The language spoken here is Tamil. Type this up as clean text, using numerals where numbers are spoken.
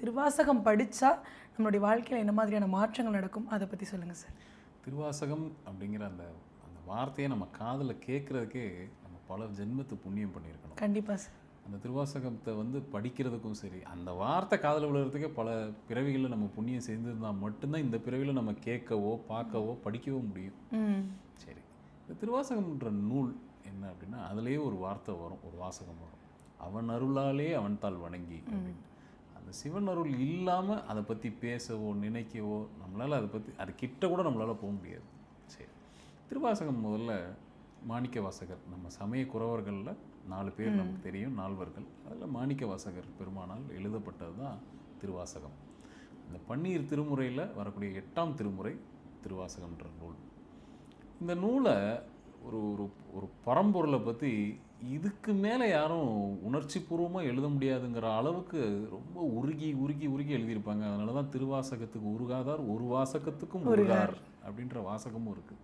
திருவாசகம் படித்தா நம்மளுடைய வாழ்க்கையில் என்ன மாதிரியான மாற்றங்கள் நடக்கும், அதை பற்றி சொல்லுங்கள் சார். திருவாசகம் அப்படிங்கிற அந்த அந்த வார்த்தையை நம்ம காதில் கேட்குறதுக்கே நம்ம பல ஜென்மத்து புண்ணியம் பண்ணியிருக்கணும். கண்டிப்பாக சார். அந்த திருவாசகத்தை வந்து படிக்கிறதுக்கும் சரி, அந்த வார்த்தை காதில் விழுறதுக்கே பல பிறவிகளில் நம்ம புண்ணியம் சேர்ந்துருந்தால் மட்டும்தான் இந்த பிறவியில் நம்ம கேட்கவோ பார்க்கவோ படிக்கவோ முடியும். சரி, இந்த திருவாசகம்ன்ற நூல் என்ன அப்படின்னா, அதுலேயே ஒரு வார்த்தை வரும், ஒரு வாசகம் வரும், அவன் அருளாலே அவன் தாள் வணங்கி அப்படின்னு. அந்த சிவன் அருள் இல்லாமல் அதை பற்றி பேசவோ நினைக்கவோ நம்மளால் அதை பற்றி அது கிட்ட கூட நம்மளால் போக முடியாது. சரி, திருவாசகம் முதல்ல மாணிக்க வாசகர், நம்ம சமய குறவர்களில் 4 பேர் நமக்கு தெரியும், நால்வர்கள். அதில் மாணிக்க வாசகர் பெருமானால் எழுதப்பட்டது தான் திருவாசகம். இந்த 12 திருமுறையில் வரக்கூடிய 8ஆம் திருமுறை திருவாசகம்ன்ற நூல். இந்த நூலை ஒரு ஒரு ஒரு பரம்பொருளை பற்றி இதுக்கு மேலே யாரும் உணர்ச்சி பூர்வமாக எழுத முடியாதுங்கிற அளவுக்கு ரொம்ப உருகி உருகி உருகி எழுதியிருப்பாங்க. அதனால தான் திருவாசகத்துக்கு உருகாதார் ஒரு வாசகத்துக்கும் உருகார் அப்படின்ற வாசகமும் இருக்குது.